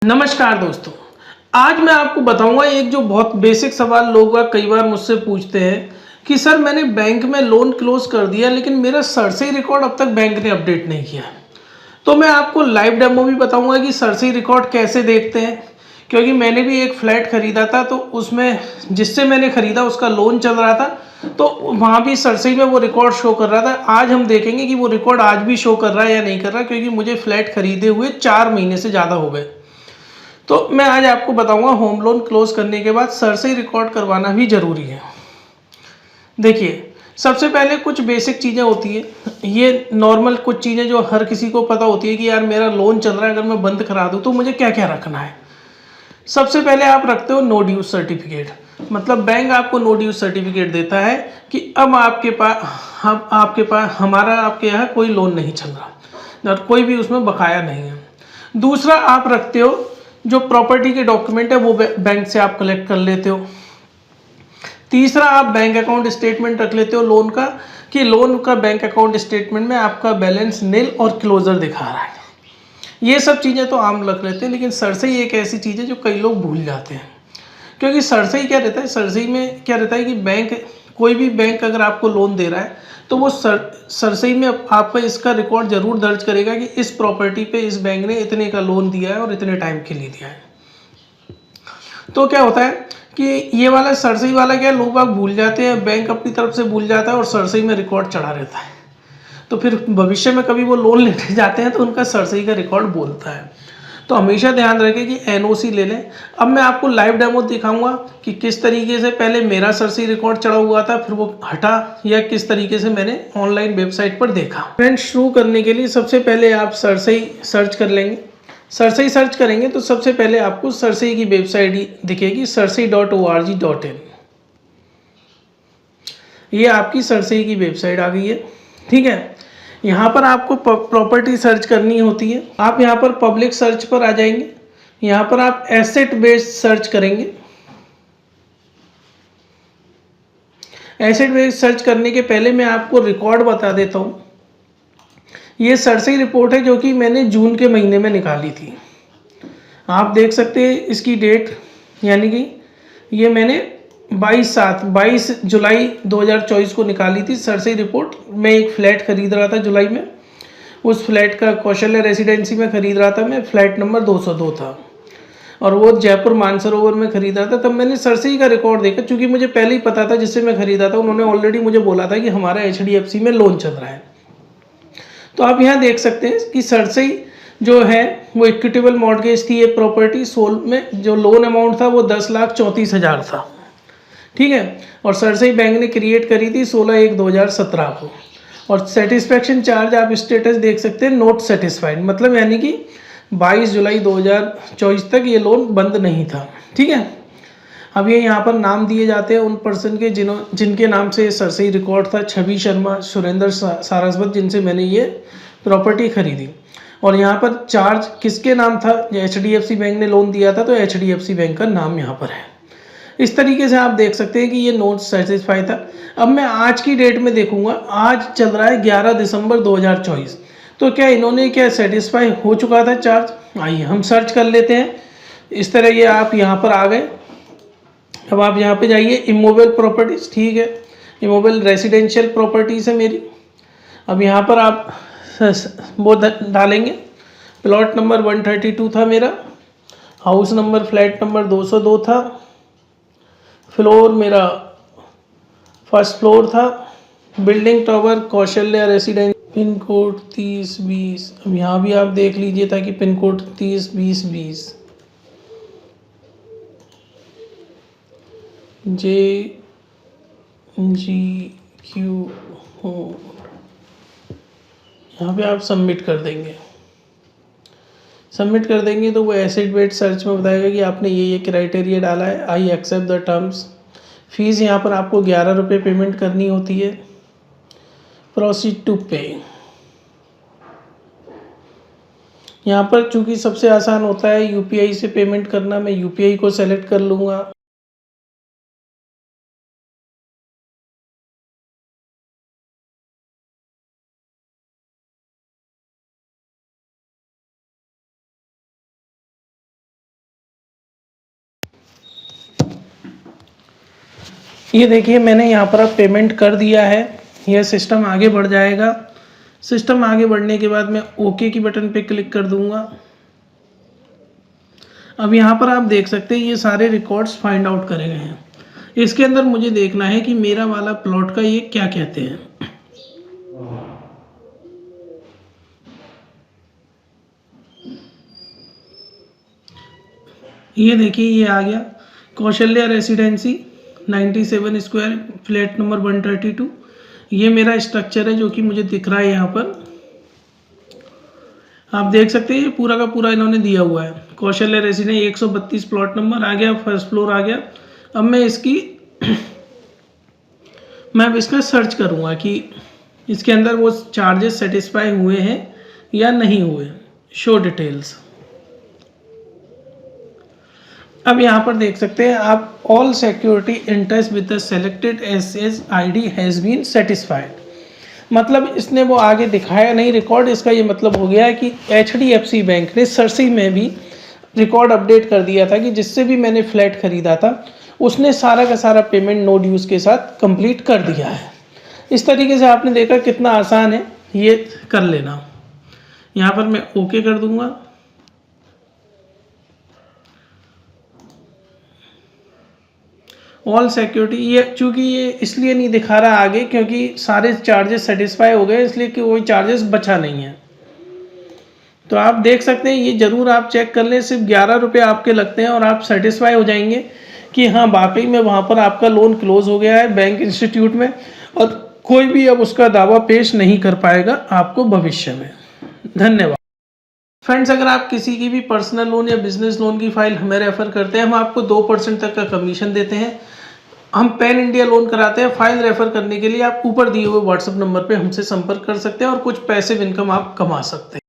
नमस्कार दोस्तों। आज मैं आपको बताऊंगा एक जो बहुत बेसिक सवाल लोग कई बार मुझसे पूछते हैं कि सर मैंने बैंक में लोन क्लोज कर दिया लेकिन मेरा सरसई रिकॉर्ड अब तक बैंक ने अपडेट नहीं किया। तो मैं आपको लाइव डेमो भी बताऊंगा कि सरसई रिकॉर्ड कैसे देखते हैं, क्योंकि मैंने भी एक फ्लैट खरीदा था तो उसमें जिससे मैंने खरीदा उसका लोन चल रहा था, तो वहाँ भी सरसई में वो रिकॉर्ड शो कर रहा था। आज हम देखेंगे कि वो रिकॉर्ड आज भी शो कर रहा है या नहीं कर रहा, क्योंकि मुझे फ्लैट खरीदे हुए 4 महीने से ज़्यादा हो गए। तो मैं आज आपको बताऊंगा होम लोन क्लोज करने के बाद सरसई रिकॉर्ड करवाना भी जरूरी है। देखिए, सबसे पहले कुछ बेसिक चीज़ें होती है, ये नॉर्मल कुछ चीज़ें जो हर किसी को पता होती है कि यार मेरा लोन चल रहा है, अगर मैं बंद करा दूँ तो मुझे क्या क्या रखना है। सबसे पहले आप रखते हो नो ड्यूज सर्टिफिकेट। मतलब बैंक आपको नो ड्यूज सर्टिफिकेट देता है कि अब आपके पास हमारा आपके यहाँ कोई लोन नहीं चल रहा और कोई भी उसमें बकाया नहीं है। दूसरा, आप रखते हो जो प्रॉपर्टी के डॉक्यूमेंट है वो बैंक से आप कलेक्ट कर लेते हो। तीसरा, आप बैंक अकाउंट स्टेटमेंट रख लेते हो लोन का, कि लोन का बैंक अकाउंट स्टेटमेंट में आपका बैलेंस नील और क्लोजर दिखा रहा है। ये सब चीज़ें तो आम रख लेते हैं, लेकिन सरसई एक ऐसी चीज़ है जो कई लोग भूल जाते हैं। क्योंकि सरसई क्या रहता है, सरसई में क्या रहता है कि बैंक, कोई भी बैंक अगर आपको लोन दे रहा है तो वो सरसई में आपका इसका रिकॉर्ड जरूर दर्ज करेगा कि इस प्रॉपर्टी पे इस बैंक ने इतने का लोन दिया है और इतने टाइम के लिए दिया है। तो क्या होता है कि ये वाला सरसई वाला क्या लोग आप भूल जाते हैं, बैंक अपनी तरफ से भूल जाता है और सरसई में रिकॉर्ड चढ़ा रहता है। तो फिर भविष्य में कभी वो लोन लेने जाते हैं तो उनका सरसई का रिकॉर्ड बोलता है। तो हमेशा ध्यान रखें कि एनओसी ले लें। अब मैं आपको लाइव डेमो दिखाऊंगा कि किस तरीके से पहले मेरा सरसई रिकॉर्ड चढ़ा हुआ था फिर वो हटा, या किस तरीके से मैंने ऑनलाइन वेबसाइट पर देखा। फ्रेंड्स, शुरू करने के लिए सबसे पहले आप सरसई सर्च कर लेंगे। सरसई सर्च करेंगे तो सबसे पहले आपको सरसई की वेबसाइट दिखेगी, sarsi.org.in। ये आपकी सरसई की वेबसाइट आ गई है। ठीक है, यहाँ पर आपको प्रॉपर्टी सर्च करनी होती है। आप यहाँ पर पब्लिक सर्च पर आ जाएंगे। यहाँ पर आप एसेट बेस्ड सर्च करेंगे। एसेट बेस्ड सर्च करने के पहले मैं आपको रिकॉर्ड बता देता हूँ। ये सरसई रिपोर्ट है जो कि मैंने जून के महीने में निकाली थी। आप देख सकते हैं इसकी डेट, यानी कि ये मैंने 22 जुलाई 2024 को निकाली थी सरसई रिपोर्ट। मैं एक फ्लैट खरीद रहा था जुलाई में। उस फ्लैट का कौशल्या रेसिडेंसी में खरीद रहा था मैं, फ्लैट नंबर 202 था और वो जयपुर मानसरोवर में खरीद रहा था। तब मैंने सरसई का रिकॉर्ड देखा, क्योंकि मुझे पहले ही पता था जिससे मैं खरीदा था, उन्होंने ऑलरेडी मुझे बोला था कि हमारा HDFC में लोन चल रहा है। तो आप यहाँ देख सकते हैं कि सरसई जो है वो इक्विटेबल मॉर्गेज थी। ये प्रॉपर्टी सोल में जो लोन अमाउंट था वो 10,34,000 था। ठीक है, और सरसई बैंक ने क्रिएट करी थी 16/1/2017 को। और सेटिस्फैक्शन चार्ज आप स्टेटस देख सकते हैं, नोट सेटिस्फाइड, मतलब यानी कि 22 जुलाई 2024 तक ये लोन बंद नहीं था। ठीक है, अब ये यहाँ पर नाम दिए जाते हैं उन पर्सन के जिनके नाम से सरसई रिकॉर्ड था, छवि शर्मा, सुरेंद्र सारस्वत, जिनसे मैंने ये प्रॉपर्टी खरीदी। और यहाँ पर चार्ज किसके नाम था, HDFC बैंक ने लोन दिया था तो HDFC बैंक का नाम यहाँ पर है। इस तरीके से आप देख सकते हैं कि ये नोट सेटिस्फाई था। अब मैं आज की डेट में देखूंगा, आज चल रहा है 11 दिसंबर 2024, तो क्या इन्होंने क्या सेटिस्फाई हो चुका था चार्ज। आइए हम सर्च कर लेते हैं। इस तरह ये आप यहाँ पर आ गए। अब आप यहाँ पे जाइए, इमोबल प्रॉपर्टीज। ठीक है, इमोबल रेसिडेंशियल प्रॉपर्टीज है मेरी। अब यहाँ पर आप वो डालेंगे, प्लॉट नंबर 132 था मेरा, हाउस नंबर फ्लैट नंबर 202 था, फ्लोर मेरा फर्स्ट फ्लोर था, building tower Kaushalya residence, pin code 3020। अब यहाँ भी आप देख लीजिए ताकि पिन कोड 302020 JGQ हो। यहाँ पे आप सबमिट कर देंगे। सबमिट कर देंगे तो वो एसेट बेस्ड सर्च में बताएगा कि आपने ये क्राइटेरिया डाला है, I accept the terms. Fees यहाँ पर आपको 11 रुपये पेमेंट करनी होती है। प्रोसीड टू पे। यहाँ पर चूंकि सबसे आसान होता है UPI से पेमेंट करना, मैं UPI को सेलेक्ट कर लूँगा। ये देखिए मैंने यहाँ पर अब पेमेंट कर दिया है। यह सिस्टम आगे बढ़ जाएगा। सिस्टम आगे बढ़ने के बाद मैं ओके की बटन पे क्लिक कर दूंगा। अब यहाँ पर आप देख सकते हैं ये सारे रिकॉर्ड्स फाइंड आउट करे गए हैं। इसके अंदर मुझे देखना है कि मेरा वाला प्लॉट का ये क्या कहते हैं। ये देखिए ये आ गया Kaushalya residency 97 square flat number 132। ये मेरा स्ट्रक्चर है जो कि मुझे दिख रहा है यहाँ पर। आप देख सकते हैं ये पूरा का पूरा इन्होंने दिया हुआ है। कौशल्या रेसिडेंस 132 प्लॉट नंबर आ गया, फर्स्ट फ्लोर आ गया। अब मैं अब इसका सर्च करूँगा कि इसके अंदर वो चार्जेस सेटिस्फाई हुए हैं या नहीं हुए। Show details. अब यहाँ पर देख सकते हैं आप all security interest with the selected S ID has been satisfied. मतलब इसने वो आगे दिखाया नहीं रिकॉर्ड। इसका ये मतलब हो गया है कि HDFC बैंक ने सरसी में भी रिकॉर्ड अपडेट कर दिया था कि जिससे भी मैंने फ्लैट खरीदा था उसने सारा का सारा पेमेंट नो ड्यूज़ के साथ कंप्लीट कर दिया है। इस तरीके से आपने देखा कितना आसान है ये कर लेना। यहाँ पर मैं ओके कर दूंगा। ऑल सिक्योरिटी ये चूँकि ये इसलिए नहीं दिखा रहा आगे क्योंकि सारे चार्जेस सेटिस्फाई हो गए, इसलिए कि कोई चार्जेस बचा नहीं है। तो आप देख सकते हैं ये ज़रूर आप चेक कर लें। सिर्फ 11 रुपये आपके लगते हैं और आप सेटिस्फाई हो जाएंगे कि हाँ वाकई में वहाँ पर आपका लोन क्लोज हो गया है बैंक इंस्टीट्यूट में, और कोई भी अब उसका दावा पेश नहीं कर पाएगा आपको भविष्य में। धन्यवाद। फ्रेंड्स, अगर आप किसी की भी पर्सनल लोन या बिजनेस लोन की फाइल हमें रेफर करते हैं, हम आपको 2% तक का कमीशन देते हैं। हम पैन इंडिया लोन कराते हैं। फाइल रेफर करने के लिए आप ऊपर दिए हुए व्हाट्सएप नंबर पे हमसे संपर्क कर सकते हैं और कुछ पैसिव इनकम आप कमा सकते हैं।